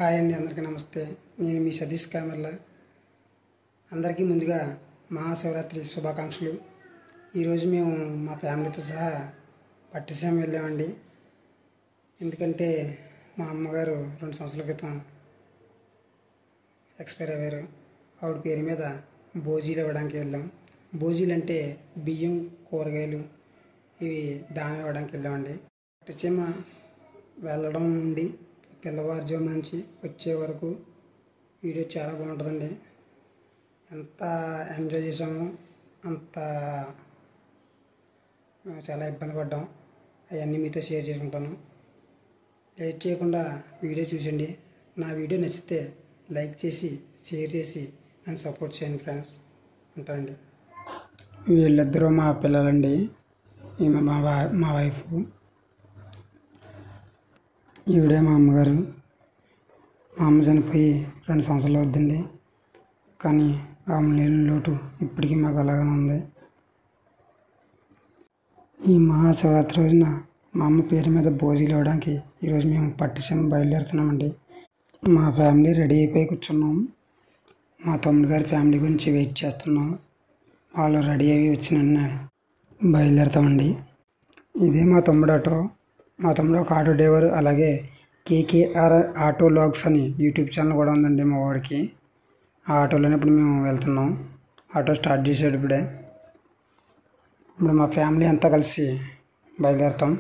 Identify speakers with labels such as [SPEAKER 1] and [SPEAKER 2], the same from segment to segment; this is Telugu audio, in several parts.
[SPEAKER 1] హాయ్ అండి, అందరికీ నమస్తే. నేను మీ సతీష్ కామెర్ల. అందరికీ ముందుగా మహాశివరాత్రి శుభాకాంక్షలు. ఈరోజు మేము మా ఫ్యామిలీతో సహా పట్టిసీమ వెళ్ళామండి. ఎందుకంటే మా అమ్మగారు 2 సంవత్సరాల క్రితం ఎక్స్పైర్ అయ్యారు. ఆవిడ పేరు మీద భోజీలు ఇవ్వడానికి వెళ్ళాం. భోజీలు అంటే బియ్యం, కూరగాయలు ఇవి దానం ఇవ్వడానికి వెళ్ళామండి. పట్టిసీమ వెళ్ళడం నుండి తెల్లవారుజాము నుంచి వచ్చే వరకు వీడియో చాలా బాగుంటుందండి. ఎంత ఎంజాయ్ చేసామో అంత చాలా ఇబ్బంది పడ్డాం. అవన్నీ మీతో షేర్ చేసుకుంటాను. లేట్ చేయకుండా వీడియో చూసండి. నా వీడియో నచ్చితే లైక్ చేసి షేర్ చేసి నన్ను సపోర్ట్ చేయండి ఫ్రెండ్స్. ఉంటానండి. వీళ్ళిద్దరూ మా పిల్లలండి. ఈమె మా వైఫ్, ఈవిడే మా అమ్మగారు. మా అమ్మ చనిపోయి 2 సంవత్సరాలు అవుద్దండి. కానీ ఆమె లేని లోటు ఇప్పటికీ మాకు అలాగనే ఉంది. ఈ మహాశివరాత్రి రోజున మా అమ్మ పేరు మీద భోజీలు ఇవ్వడానికి ఈరోజు మేము పట్టిసీమ బయలుదేరుతున్నామండి. మా ఫ్యామిలీ రెడీ అయిపోయి కూర్చున్నాం. మా తమ్ముడు గారి ఫ్యామిలీ గురించి వెయిట్ చేస్తున్నాం. వాళ్ళు రెడీ అయ్యి వచ్చిన బయలుదేరుతామండి. ఇదే మా తమ్ముడు ఆటో. మా తమ్ముడు ఒక ఆటో డ్రైవర్. అలాగే కేకేఆర్ ఆటో లాగ్స్ అని యూట్యూబ్ ఛానల్ కూడా ఉందండి మా వాడికి. ఆ ఆటోలోనే ఇప్పుడు మేము వెళ్తున్నాం. ఆటో స్టార్ట్ చేసాడు ఇప్పుడే. ఇప్పుడు మా ఫ్యామిలీ అంతా కలిసి బయలుదేరుతాం.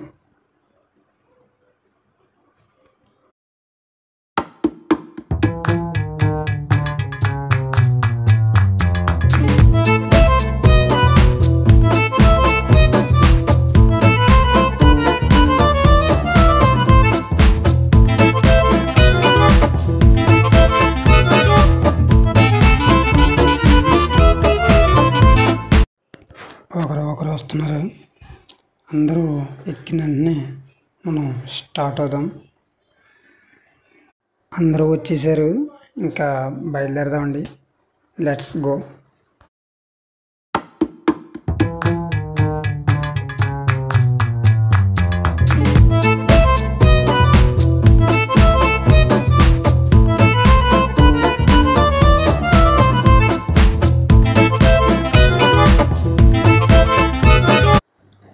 [SPEAKER 1] ఒకరు వస్తున్నారు. అందరూ ఎక్కిన వెంటనే మనం స్టార్ట్ అవుదాం. అందరూ వచ్చేసారు. ఇంకా బయలుదేరదామండి. Let's go.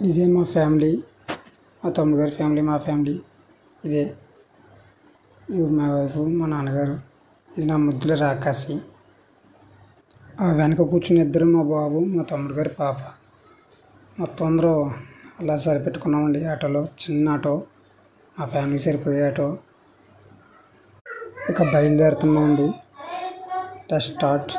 [SPEAKER 1] ఇదే మా ఫ్యామిలీ, మా తమ్ముడు గారి ఫ్యామిలీ, మా ఫ్యామిలీ ఇదే. ఇది మా వైఫ్, మా నాన్నగారు. ఇది నా ముద్దుల రాకాసి. ఆ వెనక కూర్చుని ఇద్దరు మా బాబు, మా తమ్ముడు గారి పాప. మొత్తం అందరూ అలా సరిపెట్టుకున్నామండి ఆటోలో. చిన్న ఆటో, మా ఫ్యామిలీ సరిపోయే ఆటో. ఇక బయలుదేరుతున్నామండి. Let's start.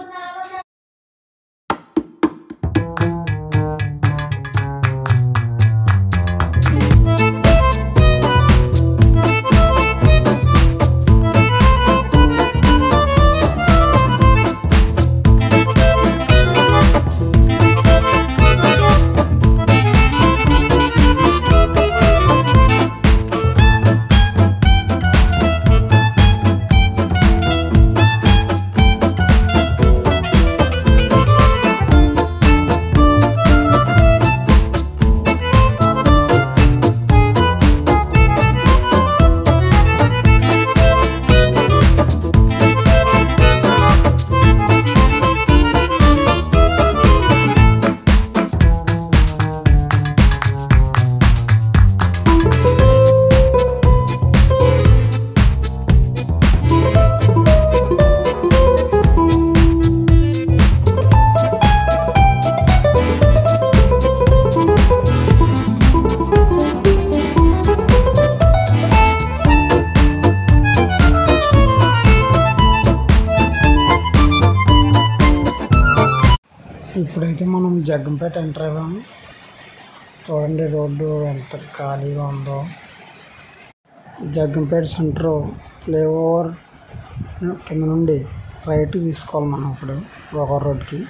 [SPEAKER 1] ఇప్పుడైతే మనం జగ్గంపేట ఎంటర్ అయ్యాము. చూడండి రోడ్డు ఎంత ఖాళీగా ఉందో. జగ్గంపేట సెంటర్ ఫ్లైఓవర్ కింద నుండి రైట్ తీసుకోవాలి మనం ఇప్పుడు గోకవరం రోడ్కి.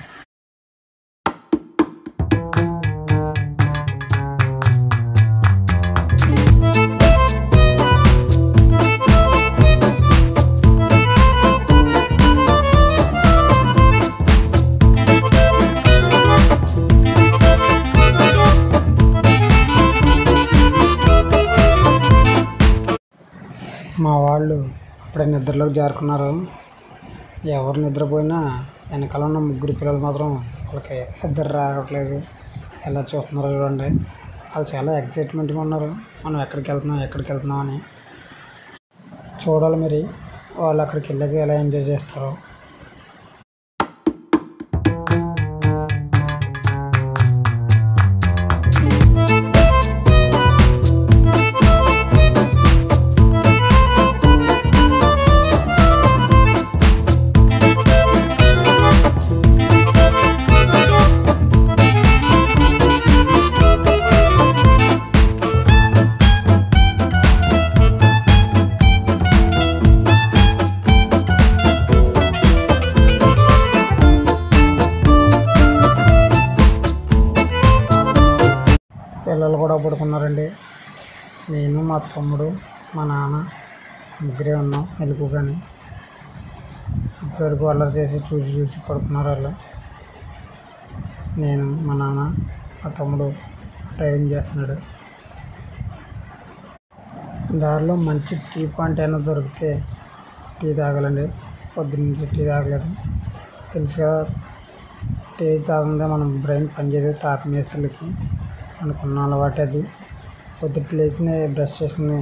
[SPEAKER 1] మా వాళ్ళు అప్పుడే నిద్రలోకి జారుకున్నారు. ఎవరు నిద్రపోయినా వెనకాల ఉన్న ముగ్గురు పిల్లలు మాత్రం వాళ్ళకి నిద్ర రావట్లేదు. ఎలా చూస్తున్నారో చూడండి. వాళ్ళు చాలా ఎక్సైట్మెంట్గా ఉన్నారు. మనం ఎక్కడికి వెళ్తున్నాం అని. చూడాలి మరి వాళ్ళు అక్కడికి వెళ్ళాక ఎలా ఎంజాయ్ చేస్తారో. పిల్లలు కూడా పడుకున్నారండి. నేను, మా తమ్ముడు, మా నాన్న ముగ్గురే ఉన్నాం మెలకుగాని. ఇప్పటివరకు అల్లరి చేసి చూసి పడుకున్నారు వాళ్ళు. నేను, మా నాన్న, మా తమ్ముడు డ్రైవింగ్ చేస్తున్నాడు. దారిలో మంచి టీ పాయింట్ అయినా దొరికితే టీ తాగాలండి. పొద్దున్నుంచి టీ తాగలేదు. తెలుసు కదా, టీ తాగందే మనం బ్రెయిన్ పనిచేసేది తాపి మేస్తులకి అనుకున్న అలవాటు అది. పొద్దుట లేచినే బ్రష్ చేసుకుని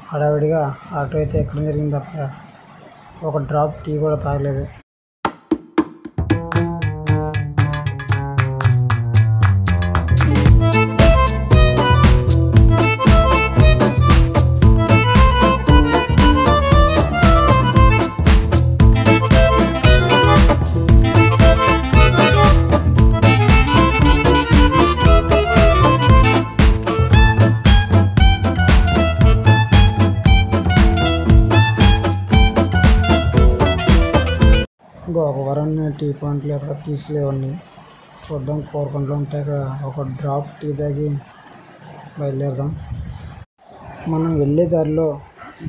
[SPEAKER 1] హడావిడిగా ఆటో అయితే ఎక్కడం జరిగింది తప్ప ఒక డ్రాప్ టీ కూడా తాగలేదు. గోకవరం టీ పాయింట్లు ఎక్కడ తీసిలేవండి. చూద్దాం, కోరుకుంటూ ఉంటే ఇక్కడ ఒక డ్రాప్ టీ తాగి బయలుదేరదాం. మనం వెళ్ళే దారిలో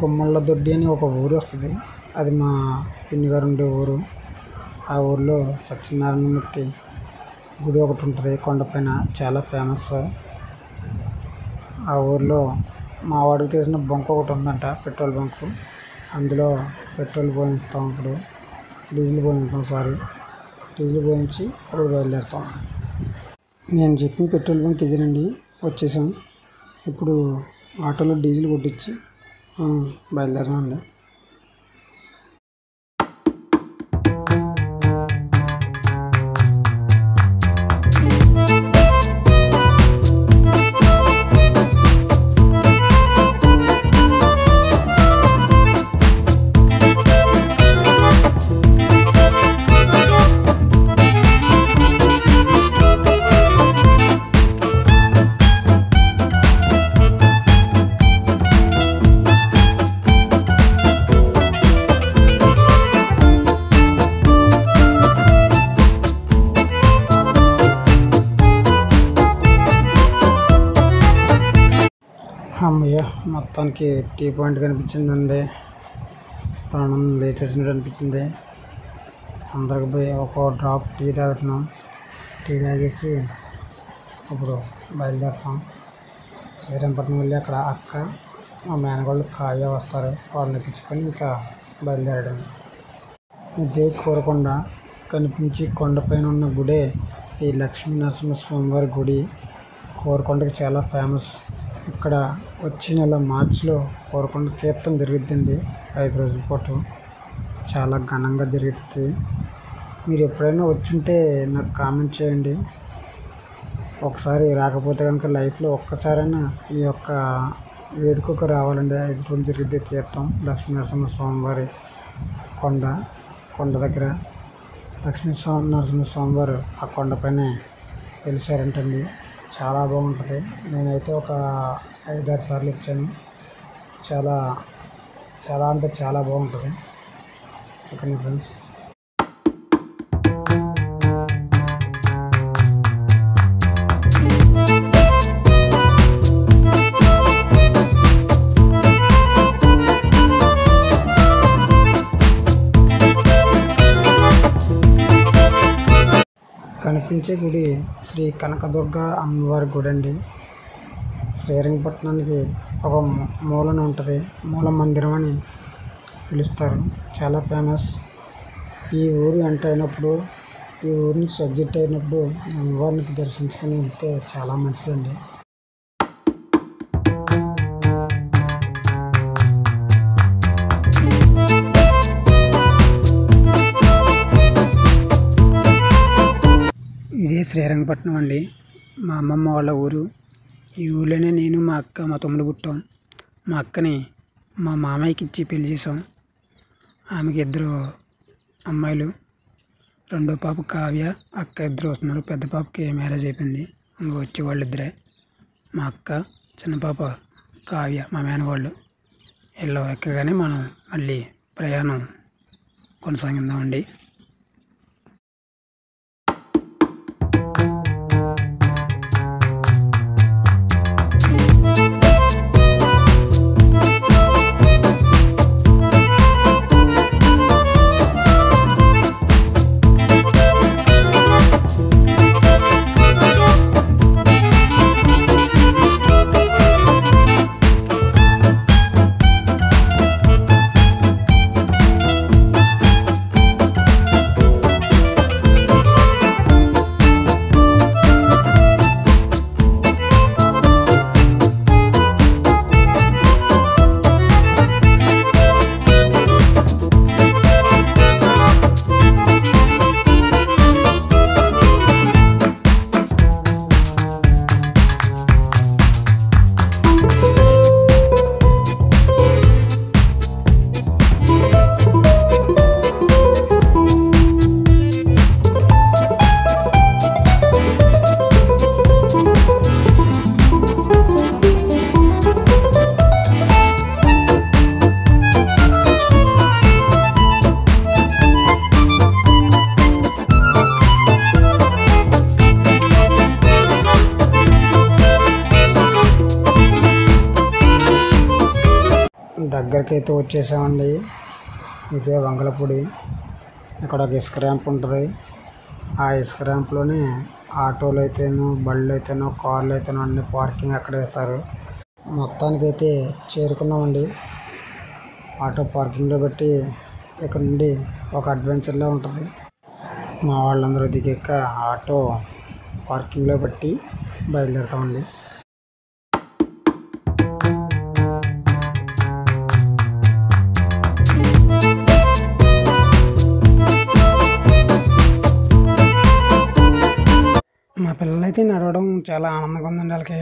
[SPEAKER 1] గుమ్మళ్ళ దొడ్డి అని ఒక ఊరు వస్తుంది. అది మా పిన్ని గారు ఉండే ఊరు. ఆ ఊరిలో సత్యనారాయణమూర్తి గుడి ఒకటి ఉంటుంది కొండపైన, చాలా ఫేమస్. ఆ ఊరిలో మా వాడికి తెలిసిన బంక్ ఒకటి ఉందంట, పెట్రోల్ బంకు. అందులో పెట్రోల్ పోయిస్తాం, ఇప్పుడు డీజిల్ పోయించి అప్పుడు బయలుదేరుతాం. నేను చెప్పిన పెట్రోల్ బంక్ ఇదేనండి. వచ్చేసాం. ఇప్పుడు ఆటోలో డీజిల్ కొట్టించి బయలుదేరామండి. అమ్మయ్య, మొత్తానికి టీ పాయింట్ కనిపించిందండి. ప్రాణం లేచేసినట్టు అనిపించింది. అందరికి పోయి ఒక డ్రాప్ టీ తాగుతున్నాం. టీ తాగేసి ఇప్పుడు బయలుదేరుతాం. శ్రీరంగపట్నం వెళ్ళి అక్కడ అక్క, మా మేనగాళ్ళు కావ్య వస్తారు. వాళ్ళని ఎక్కించుకొని ఇంకా బయలుదేరడం. ఇదే కోరకొండ కనిపించి కొండపైన ఉన్న గుడే శ్రీ లక్ష్మీ నరసింహస్వామివారి గుడి. కోరకొండకి చాలా ఫేమస్. ఇక్కడ వచ్చే నెల మార్చిలో కోరకొండ తీర్థం జరుగుతుందండి. 5 రోజుల పాటు చాలా ఘనంగా జరుగుతుంది. మీరు ఎప్పుడైనా వచ్చుంటే నాకు కామెంట్ చేయండి. ఒకసారి రాకపోతే కనుక లైఫ్లో ఒక్కసారైనా ఈ యొక్క వేడుకకు రావాలండి. 5 రోజులు జరిగితే తీర్థం. లక్ష్మీ నరసింహస్వామివారి కొండ దగ్గర నరసింహస్వామి వారు ఆ కొండపైనే వెలిసారంటండి. చాలా బాగుంటుంది. నేనైతే ఒక 5-6 సార్లు వచ్చాను. చాలా అంటే చాలా బాగుంటుంది. Okay friends. కనిపించే గుడి శ్రీ కనకదుర్గ అమ్మవారి గుడి అండి. శ్రీరంగపట్నానికి ఒక మూలన ఉంటుంది, మూల మందిరం అని పిలుస్తారు. చాలా ఫేమస్. ఈ ఊరు ఎంటర్ అయినప్పుడు, ఈ ఊరు నుంచి ఎగ్జిట్ అయినప్పుడు అమ్మవారిని దర్శించుకొని వెళ్తే చాలా మంచిదండి. ఇదే శ్రీరంగపట్నం అండి, మా అమ్మమ్మ వాళ్ళ ఊరు. ఈ ఊళ్ళోనే నేను, మా అక్క, మా తమ్ముడు పుట్టాం. మా అక్కని మా మామయ్యకి ఇచ్చి పెళ్లి చేసాం. ఆమెకి 2 అమ్మాయిలు, రెండో పాప కావ్య, అక్క 2 వస్తున్నారు. పెద్ద పాపకి మ్యారేజ్ అయిపోయింది, ఇంక వచ్చే వాళ్ళు 2. మా అక్క, చిన్న పాప కావ్య, మా మేనవాళ్ళు. వీళ్ళు ఎక్కగానే మనం మళ్ళీ ప్రయాణం కొనసాగిద్దామండి. దగ్గరికి అయితే వచ్చేసామండి. ఇదే వంగలపూడి. ఇక్కడ ఒక ఇసుక ర్యాంప్ ఉంటుంది. ఆ ఇసుక ర్యాంప్లోనే ఆటోలు అయితేనో, బళ్ళు అయితేనో, కార్లు అయితేనో అన్ని పార్కింగ్ అక్కడ వేస్తారు. మొత్తానికైతే చేరుకున్నామండి. ఆటో పార్కింగ్లో పెట్టి ఇక్కడ నుండి ఒక అడ్వెంచర్లా ఉంటుంది. మా వాళ్ళందరూ దిగాక ఆటో పార్కింగ్లో పెట్టి బయలుదేరుతామండి. మా పిల్లలైతే నడవడం చాలా ఆనందంగా ఉందండి. వాళ్ళకి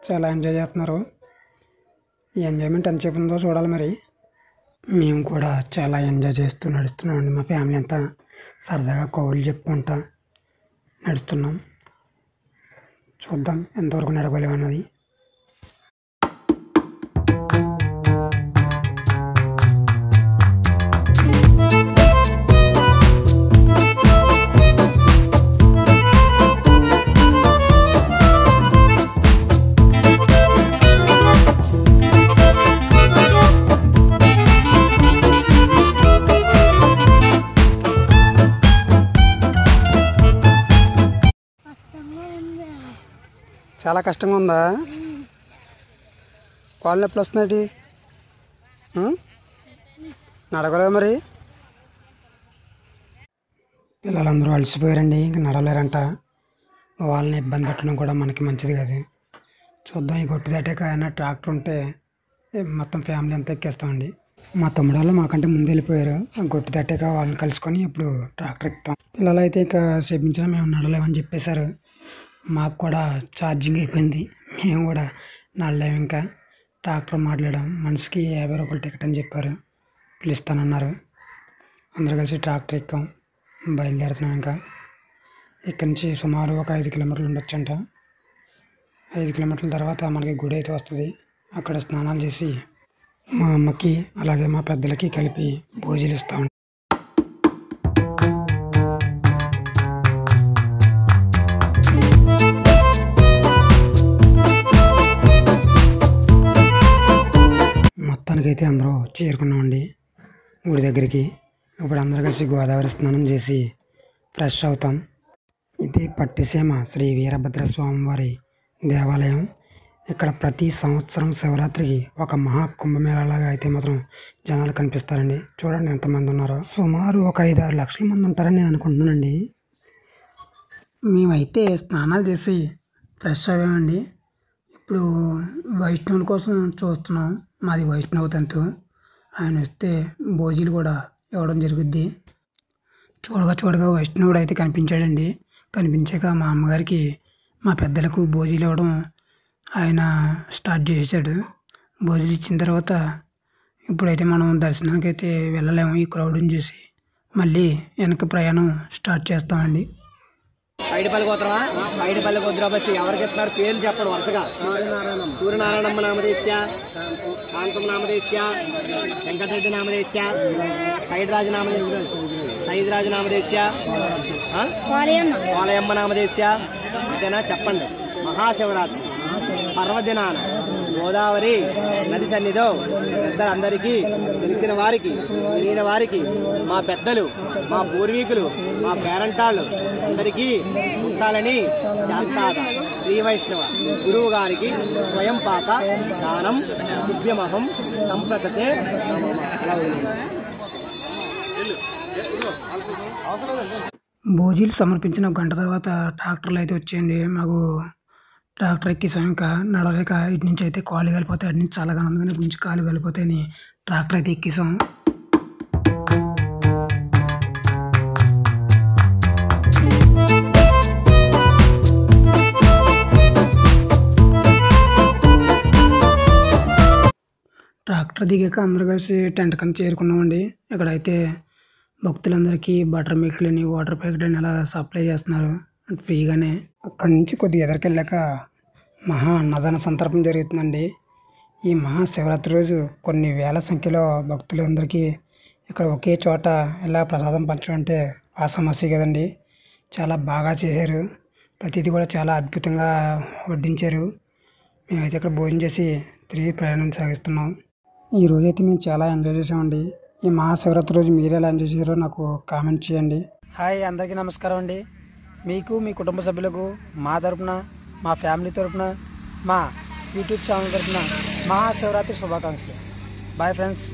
[SPEAKER 1] చాలా ఎంజాయ్ చేస్తున్నారు. ఈ ఎంజాయ్మెంట్ ఎంతసేపు ఉందో చూడాలి. మరి మేము కూడా చాలా ఎంజాయ్ చేస్తూ నడుస్తున్నామండి. మా ఫ్యామిలీ అంతా సరదాగా కౌలు చెప్పుకుంటా నడుస్తున్నాం. చూద్దాం ఎంతవరకు నడవలేమన్నది. చాలా కష్టంగా ఉందా? కాళ్ళు నొప్పులు వస్తున్నాయి. నడవలేవు మరి. పిల్లలందరూ అలసిపోయారండి, ఇంక నడవలేరంట. వాళ్ళని ఇబ్బంది పెట్టడం కూడా మనకి మంచిది కాదు. చూద్దాం, ఈ గొట్టు దాటాక ఏమైనా ట్రాక్టర్ ఉంటే మొత్తం ఫ్యామిలీ అంతా ఎక్కేస్తామండి. మా తమ్ముడు వాళ్ళు మాకంటే ముందు వెళ్ళిపోయారు. ఆ గొట్టు దాటాక వాళ్ళని కలుసుకొని ఇప్పుడు ట్రాక్టర్ ఎక్కుతాం. పిల్లలు అయితే ఇక చెప్పించినా మేము నడలేమని చెప్పేశారు. మాకు కూడా ఛార్జింగ్ అయిపోయింది. మేము కూడా నడలేము. ఇంకా ట్రాక్టర్ మాట్లాడాం. మనిషికి 50 రూపాయలు టికెట్ అని చెప్పారు. పిలుస్తానన్నారు. అందరూ కలిసి ట్రాక్టర్ ఎక్కాం. బయలుదేరుతున్నాం. ఇంకా ఇక్కడి నుంచి సుమారు ఒక 5 కిలోమీటర్లు ఉండొచ్చంట. 5 కిలోమీటర్ల తర్వాత మనకి గుడి అయితే వస్తుంది. అక్కడ స్నానాలు చేసి మా అమ్మకి అలాగే మా పెద్దలకి కలిపి భోజనాలు ఇస్తామండి. మొత్తానికైతే అందరూ చేరుకున్నామండి గుడి దగ్గరికి. ఇప్పుడు అందరూ కలిసి గోదావరి స్నానం చేసి ఫ్రెష్ అవుతాం. ఇది పట్టిసీమ శ్రీ వీరభద్ర స్వామివారి దేవాలయం. ఇక్కడ ప్రతి సంవత్సరం శివరాత్రికి ఒక మహా కుంభమేళాలాగా అయితే మాత్రం జనాలు కనిపిస్తారండి. చూడండి ఎంతమంది ఉన్నారో. సుమారు ఒక 5-6 లక్షల మంది ఉంటారని నేను అనుకుంటున్నానండి. మేమైతే స్నానాలు చేసి ఫ్రెష్ అయ్యామండి. ఇప్పుడు వైష్ణవుల కోసం చూస్తున్నాం. మాది వైష్ణవ తంతు. ఆయన వస్తే భోజీలు కూడా ఇవ్వడం జరుగుద్ది. చూడగా వైష్ణవుడు అయితే కనిపించాడండి. కనిపించాక మా అమ్మగారికి మా పెద్దలకు భోజీలు ఇవ్వడం ఆయన స్టార్ట్ చేశాడు. భోజనం ఇచ్చిన తర్వాత ఇప్పుడైతే మనం దర్శనానికి అయితే వెళ్ళలేము. ఈ క్రౌడ్ని చూసి మళ్ళీ వెనక ప్రయాణం స్టార్ట్ చేస్తామండి.
[SPEAKER 2] పైడిపల్లి గోత్రమా? పైడిపల్లి గోత్రపతి ఎవరికి ఇస్తున్నారు పేర్లు చెప్పండి వరుసగా. సూర్యనారాయణమ్మ నామదేశ్య, కాంతం నామదేశ్య, వెంకటరెడ్డి నామదేశ్య, సైదరాజు నామదేశ్య, వాలయమ్మ నామదేశ్య. అంతేనా? చెప్పండి. మహాశివరాత్రి పర్వదినాన గోదావరి నది సన్నిధో పెద్దలందరికీ, తెలిసిన వారికి, తెలియని వారికి, మా పెద్దలు, మా పూర్వీకులు, మా పేరంటాళ్ళు అందరికీ ఉండాలని శాంతాద శ్రీ వైష్ణవ గురువు గారికి స్వయం పాక దానం దివ్యమహం సంప్రతతే. భోజీలు సమర్పించిన గంట తర్వాత ట్రాక్టర్లు అయితే వచ్చేయండి. మాకు ట్రాక్టర్ ఎక్కిసాం. ఇంకా నడవలేక ఇటు నుంచి అయితే కాలు కలిపోతాయి, అటు నుంచి చాలా ఆనందంగా గుంచి కాలు కలిపోతాయని ట్రాక్టర్ అయితే ఎక్కిసాం. ట్రాక్టర్ దిగాక అందరూ కలిసి టెంట్ కింద చేరుకున్నామండి. ఇక్కడైతే భక్తులందరికీ బటర్ మిల్క్లని, వాటర్ ప్యాకెట్లని అలా సప్లై చేస్తున్నారు ఫ్రీగానే. అక్కడి నుంచి కొద్దిగా ఎదరికెళ్ళాక మహా అన్నదాన సంతర్పణ జరుగుతుందండి. ఈ మహాశివరాత్రి రోజు కొన్ని వేల సంఖ్యలో భక్తులందరికీ ఇక్కడ ఒకే చోట ఇలా ప్రసాదం పంచడం అంటే ఆ సమస్య కదండి. చాలా బాగా చేశారు. ప్రతిదీ కూడా చాలా అద్భుతంగా వడ్డించారు. మేమైతే ఇక్కడ భోజనం చేసి తిరిగి ప్రయాణం సాగిస్తున్నాం. ఈ రోజైతే మేము చాలా ఎంజాయ్ చేసామండి. ఈ మహాశివరాత్రి రోజు మీరు ఎలా ఎంజాయ్ చేశారో నాకు కామెంట్ చేయండి. హాయ్, అందరికీ నమస్కారం అండి. మీకు, మీ కుటుంబ సభ్యులకు మా తరపున, మా ఫ్యామిలీ తరపున, మా యూట్యూబ్ ఛానల్ తరపున మహాశివరాత్రి శుభాకాంక్షలు. Bye friends.